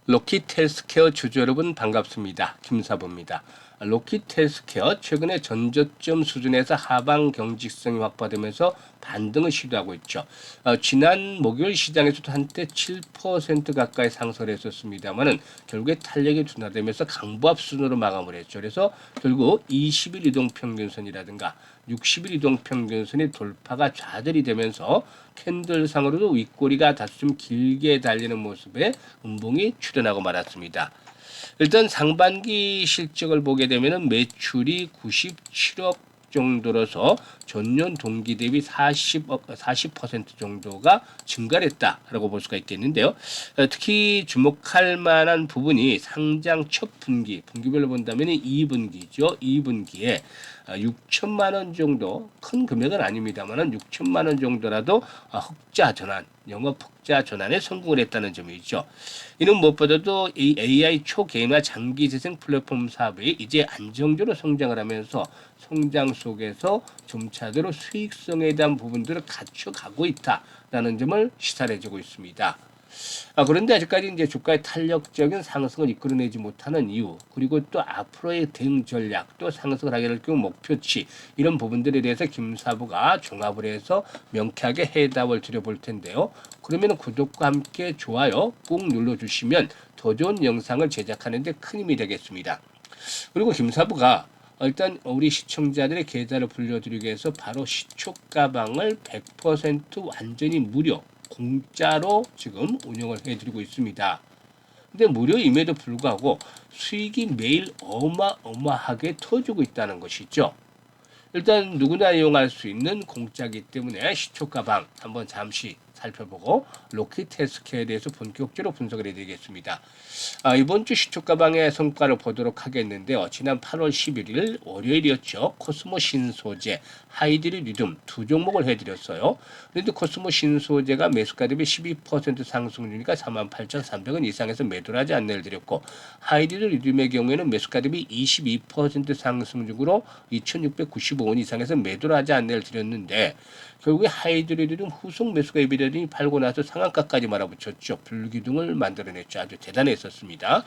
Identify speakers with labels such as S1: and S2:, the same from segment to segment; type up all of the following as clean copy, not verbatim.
S1: 로킷 헬스케어 주주 여러분 반갑습니다. 김사부입니다. 로킷 헬스케어 최근에 전저점 수준에서 하방 경직성이 확보되면서 반등을 시도하고 있죠. 지난 목요일 시장에서도 한때 7% 가까이 상승을 했었습니다만은 결국에 탄력이 둔화되면서 강보합 수준으로 마감을 했죠. 그래서 결국 20일 이동평균선이라든가 60일 이동평균선의 돌파가 좌절이 되면서 캔들상으로도 윗꼬리가 다소 좀 길게 달리는 모습에 음봉이 출현하고 말았습니다. 일단 상반기 실적을 보게 되면 매출이 97억 정도로서 전년 동기 대비 40% 정도가 증가를 했다라고 볼 수가 있겠는데요. 특히 주목할 만한 부분이 상장 첫 분기별로 본다면 2분기죠. 2분기에 6천만 원 정도, 큰 금액은 아닙니다만 6천만 원 정도라도 흑자 전환, 영업 흑자 전환에 성공을 했다는 점이죠. 이는 무엇보다도 이 AI 초개인화 장기 재생 플랫폼 사업이 이제 안정적으로 성장을 하면서 성장 속에서 점차대로 수익성에 대한 부분들을 갖춰가고 있다라는 점을 시사해주고 있습니다. 그런데 아직까지 이제 주가의 탄력적인 상승을 이끌어내지 못하는 이유, 그리고 또 앞으로의 대응 전략, 또 상승을 하게 될 경우 목표치, 이런 부분들에 대해서 김사부가 종합을 해서 명쾌하게 해답을 드려볼 텐데요. 그러면 구독과 함께 좋아요 꾹 눌러주시면 더 좋은 영상을 제작하는 데 큰 힘이 되겠습니다. 그리고 김사부가 일단 우리 시청자들의 계좌를 불려드리기 위해서 바로 시초가방을 100% 완전히 무료 공짜로 지금 운영을 해드리고 있습니다. 근데 무료임에도 불구하고 수익이 매일 어마어마하게 터지고 있다는 것이죠. 일단 누구나 이용할 수 있는 공짜이기 때문에 시초가방 한번 잠시 살펴보고 로킷 헬스케어에 대해서 본격적으로 분석을 해드리겠습니다. 이번 주 시초가방의 성과를 보도록 하겠는데요. 지난 8월 11일 월요일이었죠. 코스모 신소재, 하이드리 리듬 두 종목을 해드렸어요. 그런데 코스모 신소재가 매수가 대비 12% 상승률이니까 48,300원 이상에서 매도를 하지 않는 일 드렸고, 하이드리 리듬의 경우에는 매수가 대비 22% 상승률로 2,695원 이상에서 매도를 하지 않는 일 드렸는데, 결국에 하이드리듬 후속 매수가 예비되더니 팔고 나서 상한가까지 말아붙였죠. 불기둥을 만들어냈죠. 아주 대단했었습니다.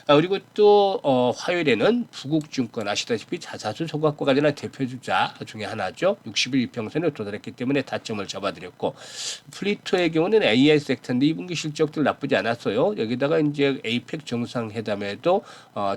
S1: 그리고 또 화요일에는 부국증권, 아시다시피 자사주 소각과 관련한 대표주자 중에 하나죠. 60일 이평선에 도달했기 때문에 타점을 잡아드렸고, 플리토의 경우는 AI 섹터인데 2분기 실적들 나쁘지 않았어요. 여기다가 이제 에이펙 정상회담에도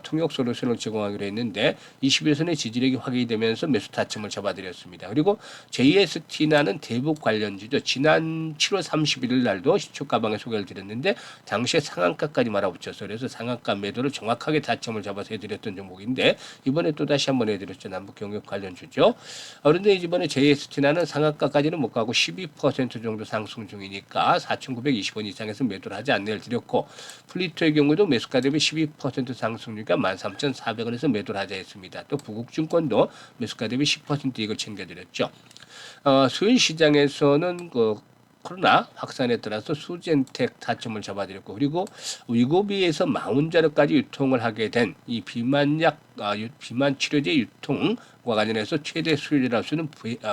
S1: 통역 솔루션을 제공하기로 했는데 21선의 지지력이 확인이 되면서 매수 타점을 잡아드렸습니다. 그리고 JST나는 대북 관련주죠. 지난 7월 31일 날도 시초가방에 소개를 드렸는데 당시에 상한가까지 말아붙였어요. 그래서 상한가 매도를 정확하게 타점을 잡아서 해드렸던 종목인데 이번에 또 다시 한번 해드렸죠. 남북 경협 관련주죠. 그런데 이번에 JST나는 상한가까지는 못 가고 12% 정도 상승 중이니까 4,920원 이상에서 매도를 하지 않는 일 드렸고, 플리토의 경우도 매수가 대비 12% 상승률이니까 13,400원에서 매도를 하자 했습니다. 또 부국증권도 매수가 대비 10% 이익을 챙겨드렸죠. 수요일 시장에서는 코로나 확산에 따라서 수젠텍 타점을 잡아드렸고, 그리고 위고비에서 마운자르까지 유통을 하게 된 이 비만 치료제 유통과 관련해서 최대 수혜를 할 수 있는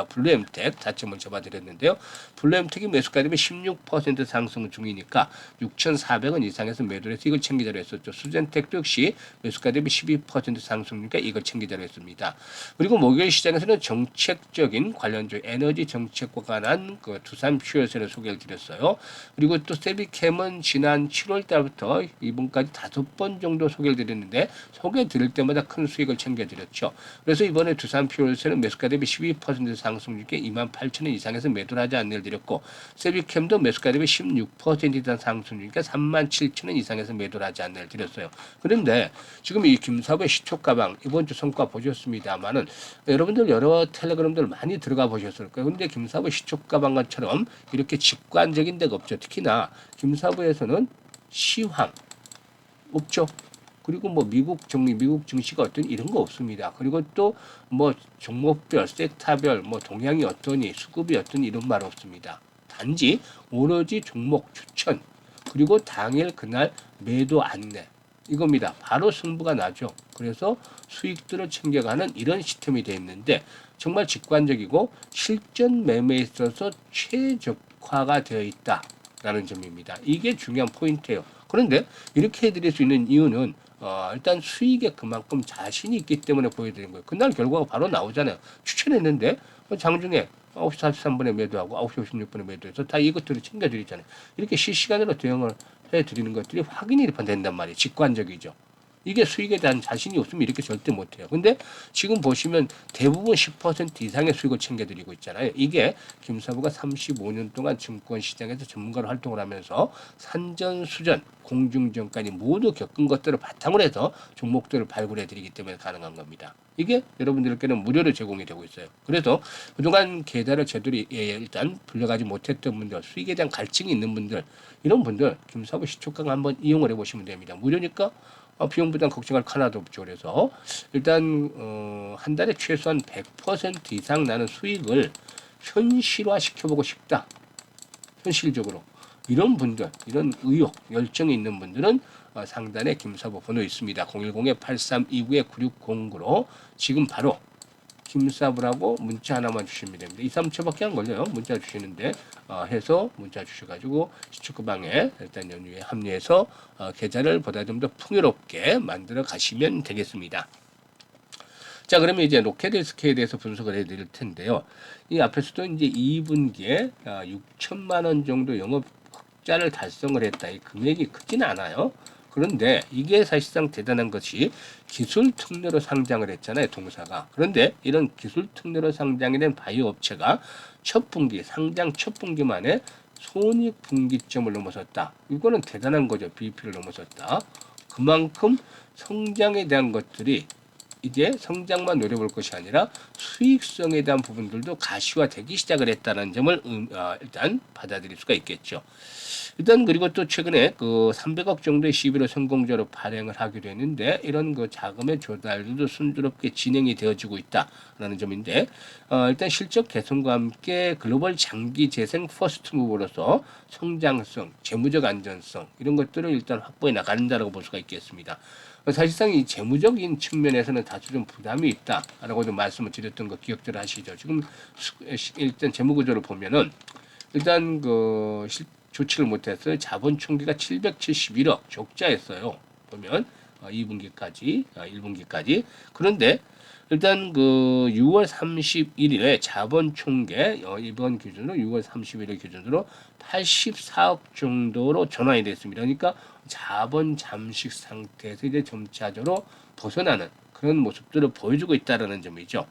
S1: 블루엠텍 타점을 잡아드렸는데요. 블루엠텍이 매수가 되면 16% 상승 중이니까 6,400원 이상에서 매도를 해서 이걸 챙기자로 했었죠. 수젠텍도 역시 매수가 대비 12% 상승이니까 이걸 챙기자로 했습니다. 그리고 목요일 시장에서는 정책적인 관련주 에너지 정책과 관한 두산 퓨어셀을 소개를 드렸어요. 그리고 또 세비캠은 지난 7월 달부터 이번까지 5번 정도 소개를 드렸는데 소개 드릴 때마다 큰 수익을 챙겨드렸죠. 그래서 이번에 두산 퓨어셀은 매수가 대비 12% 상승 중에 28,000원 이상에서 매도를 하지 않는 일 드렸고, 세비캠도 매수가 대비 16% 이상 상승 중이니까 37,000원 이상에서 매도를 하지 않는 일 드렸어요. 그런데 지금 이 김사부의 시초가방 이번 주 성과 보셨습니다만은 여러분들 여러 텔레그램들 많이 들어가 보셨을 거예요. 그런데 김사부 시초가방처럼 이렇게 직관적인 데가 없죠. 특히나 김사부에서는 시황 없죠. 그리고 뭐 미국 증시가 어떤 이런 거 없습니다. 그리고 또 뭐 종목별, 섹터별, 뭐 동향이 어떠니, 수급이 어떠니 이런 말 없습니다. 단지 오로지 종목 추천, 그리고 당일 그날 매도 안내, 이겁니다. 바로 승부가 나죠. 그래서 수익들을 챙겨가는 이런 시스템이 되어 있는데 정말 직관적이고 실전 매매에 있어서 최적화가 되어 있다라는 점입니다. 이게 중요한 포인트예요. 그런데 이렇게 해드릴 수 있는 이유는 일단 수익에 그만큼 자신이 있기 때문에 보여드린 거예요. 그날 결과가 바로 나오잖아요. 추천했는데 장중에 9시 43분에 매도하고 9시 56분에 매도해서 다 이것들을 챙겨드리잖아요. 이렇게 실시간으로 대응을 해드리는 것들이 확인이 된단 말이에요. 직관적이죠. 이게 수익에 대한 자신이 없으면 이렇게 절대 못해요. 근데 지금 보시면 대부분 10% 이상의 수익을 챙겨드리고 있잖아요. 이게 김사부가 35년 동안 증권시장에서 전문가로 활동을 하면서 산전수전, 공중전까지 모두 겪은 것들을 바탕으로 해서 종목들을 발굴해드리기 때문에 가능한 겁니다. 이게 여러분들께는 무료로 제공이 되고 있어요. 그래서 그동안 계좌를 제대로 일단 불려가지 못했던 분들, 수익에 대한 갈증이 있는 분들, 이런 분들 김사부 시초강 한번 이용을 해보시면 됩니다. 무료니까 비용 부담 걱정할 거 하나도 없죠. 그래서 일단 한 달에 최소한 100% 이상 나는 수익을 현실화 시켜보고 싶다. 현실적으로 이런 분들, 이런 의욕, 열정이 있는 분들은 상단에 김사부 번호 있습니다. 010-8329-9609로 지금 바로 김사부라고 문자 하나만 주시면 됩니다. 2, 3초밖에 안 걸려요. 문자 주시는데 해서 문자 주셔가지고 시축구방에 일단 연휴에 합류해서 계좌를 보다 좀 더 풍요롭게 만들어 가시면 되겠습니다. 자, 그러면 이제 로켓헬스케어에 대해서 분석을 해드릴 텐데요. 이 앞에서도 이제 2분기에 6천만 원 정도 영업 흑자를 달성을 했다. 이 금액이 크지는 않아요. 그런데 이게 사실상 대단한 것이 기술 특례로 상장을 했잖아요, 동사가. 그런데 이런 기술 특례로 상장이 된 바이오 업체가 첫 분기, 상장 첫 분기 만에 손익 분기점을 넘어섰다. 이거는 대단한 거죠. BEP를 넘어섰다. 그만큼 성장에 대한 것들이 이제 성장만 노려볼 것이 아니라 수익성에 대한 부분들도 가시화되기 시작을 했다는 점을 일단 받아들일 수가 있겠죠. 일단 그리고 또 최근에 그 300억 정도의 시비를 성공적으로 발행을 하기도 했는데 이런 그 자금의 조달도 순조롭게 진행이 되어지고 있다라는 점인데 일단 실적 개선과 함께 글로벌 장기 재생 퍼스트 무브로서 성장성, 재무적 안전성 이런 것들을 일단 확보해 나간다라고 볼 수가 있겠습니다. 사실상 이 재무적인 측면에서는 다소 좀 부담이 있다라고 좀 말씀을 드렸던 거 기억들 하시죠. 지금 일단 재무 구조를 보면은 일단 그 조치를 못했어요. 자본 총계가 771억 적자였어요. 보면 2분기까지, 1분기까지. 그런데 일단 그 6월 31일에 자본 총계 이번 기준으로 6월 31일 기준으로 84억 정도로 전환이 됐습니다. 그러니까 자본 잠식 상태에서 이제 점차적으로 벗어나는 그런 모습들을 보여주고 있다라는 점이죠.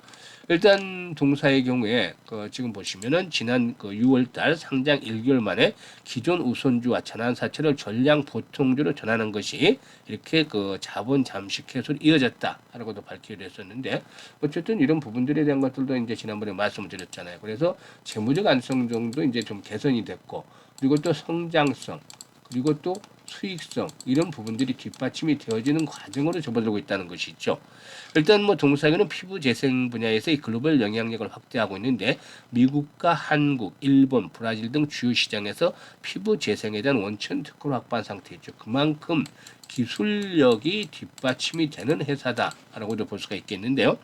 S1: 일단 동사의 경우에 지금 보시면은 지난 6월달 상장 1개월 만에 기존 우선주와 전환사채를 전량 보통주로 전환한 것이 이렇게 자본 잠식 해소로 이어졌다라고도 밝히기도 했었는데 어쨌든 이런 부분들에 대한 것들도 이제 지난번에 말씀을 드렸잖아요. 그래서 재무적 안정성도 이제 좀 개선이 됐고 그리고 또 성장성 그리고 또 수익성 이런 부분들이 뒷받침이 되어지는 과정으로 접어들고 있다는 것이 있죠. 일단 뭐 동사에는 피부 재생 분야에서 이 글로벌 영향력을 확대하고 있는데 미국과 한국, 일본, 브라질 등 주요 시장에서 피부 재생에 대한 원천 특허를 확보한 상태이죠. 그만큼 기술력이 뒷받침이 되는 회사다라고도 볼 수가 있겠는데요.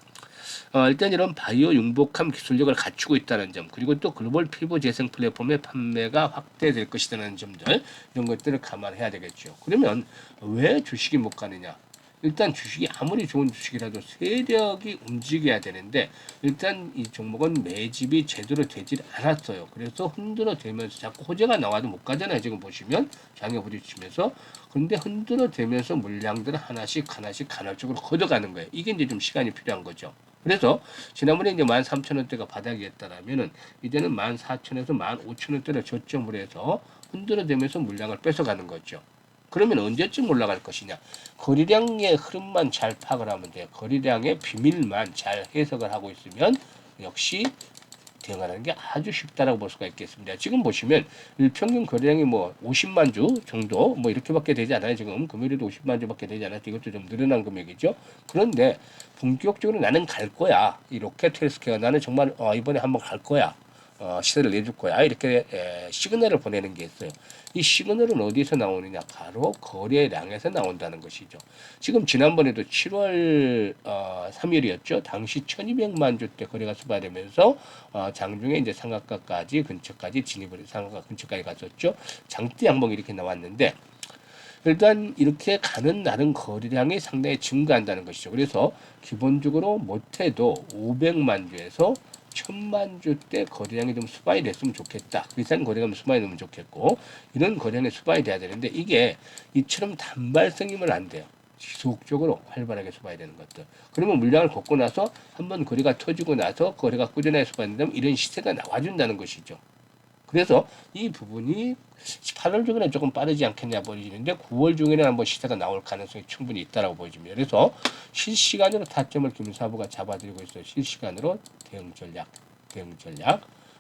S1: 일단 이런 바이오 융복함 기술력을 갖추고 있다는 점 그리고 또 글로벌 피부 재생 플랫폼의 판매가 확대될 것이라는 점들 이런 것들을 감안해야 되겠죠. 그러면 왜 주식이 못 가느냐? 일단 주식이 아무리 좋은 주식이라도 세력이 움직여야 되는데 일단 이 종목은 매집이 제대로 되질 않았어요. 그래서 흔들어대면서 자꾸 호재가 나와도 못 가잖아요. 지금 보시면 장에 부딪히면서 그런데 흔들어대면서 물량들을 하나씩 간헐적으로 걷어가는 거예요. 이게 이제 좀 시간이 필요한 거죠. 그래서 지난번에 이제 13,000원대가 바닥이었다라면은 이제는 14,000원에서 15,000원대를 저점으로 해서 흔들어대면서 물량을 뺏어가는 거죠. 그러면 언제쯤 올라갈 것이냐? 거래량의 흐름만 잘 파악을 하면 돼요. 거래량의 비밀만 잘 해석을 하고 있으면 역시 대응하는 게 아주 쉽다라고 볼 수가 있겠습니다. 지금 보시면 일평균 거래량이 뭐 50만 주 정도 뭐 이렇게밖에 되지 않아요. 지금 금요일에도 50만 주밖에 되지 않아요. 이것도 좀 늘어난 금액이죠. 그런데 본격적으로 나는 갈 거야. 이 로켓 헬스케어 나는 정말 이번에 한번 갈 거야. 시세를 내줄 거야. 이렇게 시그널을 보내는 게 있어요. 이 시그널은 어디서 나오느냐? 바로 거래량에서 나온다는 것이죠. 지금 지난번에도 7월 3일이었죠. 당시 1200만 주대 거래가 수발되면서 장중에 이제 상한가까지 근처까지 진입을 상한가 근처까지 갔었죠. 장대 양봉이 이렇게 나왔는데 일단 이렇게 가는 날은 거래량이 상당히 증가한다는 것이죠. 그래서 기본적으로 못해도 500만 주에서 1000만 주대 거래량이 좀 수반이 됐으면 좋겠다. 그 이상 거래가 수반이 되면 좋겠고, 이런 거래량이 수반이 돼야 되는데, 이게 이처럼 단발성이면 안 돼요. 지속적으로 활발하게 수반이 되는 것들. 그러면 물량을 걷고 나서 한번 거래가 터지고 나서 거래가 꾸준하게 수반되면 이런 시세가 나와준다는 것이죠. 그래서 이 부분이 8월 중에는 조금 빠르지 않겠냐 보여지는데 9월 중에는 한번 시세가 나올 가능성이 충분히 있다라고 보여집니다. 그래서 실시간으로 타점을 김사부가 잡아들이고 있어요. 실시간으로 대응 전략.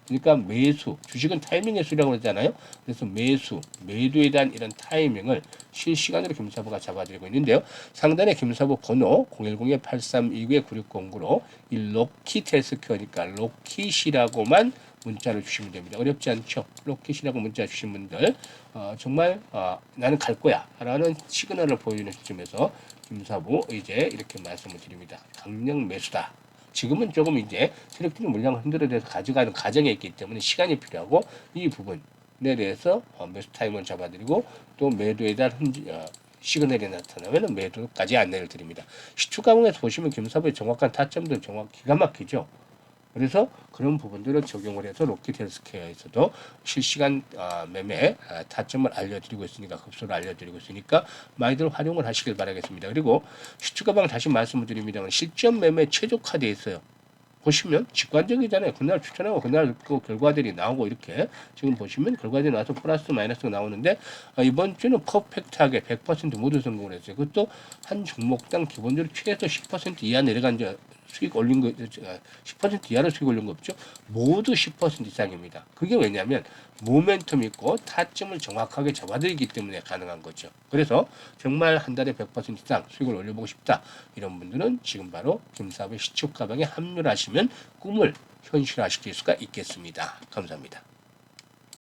S1: 그러니까 매수, 주식은 타이밍 매수라고 그러잖아요. 그래서 매도에 대한 이런 타이밍을 실시간으로 김사부가 잡아들이고 있는데요. 상단에 김사부 번호 010-8329-9609로 이 로킷 헬스케어니까 로킷이라고만 문자를 주시면 됩니다. 어렵지 않죠? 로켓이라고 문자 주신 분들 정말 나는 갈 거야 라는 시그널을 보여주는 시점에서 김사부 이제 이렇게 말씀을 드립니다. 강력 매수다. 지금은 조금 이제 세력들이 물량을 흔들어대서 가져가는 과정에 있기 때문에 시간이 필요하고 이 부분에 대해서 매수 타임을 잡아드리고 또 매도에 대한 시그널이 나타나면 매도까지 안내를 드립니다. 시추가공에서 보시면 김사부의 정확한 타점도 기가 막히죠. 그래서 그런 부분들을 적용을 해서 로킷 헬스케어에서도 실시간 매매 타점을 알려드리고 있으니까 급소를 알려드리고 있으니까 많이들 활용을 하시길 바라겠습니다. 그리고 시추가방 다시 말씀을 드립니다만 실전 매매 최적화되어 있어요. 보시면 직관적이잖아요. 그날 추천하고 그날 그 결과들이 나오고 이렇게 지금 보시면 결과들이 나와서 플러스 마이너스가 나오는데 이번 주는 퍼펙트하게 100% 모두 성공을 했어요. 그것도 한 종목당 기본적으로 최소 10% 이하 내려간 수익 올린 거 10% 이하로 수익 올린 거 없죠. 모두 10% 이상입니다. 그게 왜냐하면 모멘텀 있고 타점을 정확하게 잡아들이기 때문에 가능한 거죠. 그래서 정말 한 달에 100% 이상 수익을 올려보고 싶다. 이런 분들은 지금 바로 김사부의 시축 가방에 합류를 하시면 꿈을 현실화시킬 수가 있겠습니다. 감사합니다.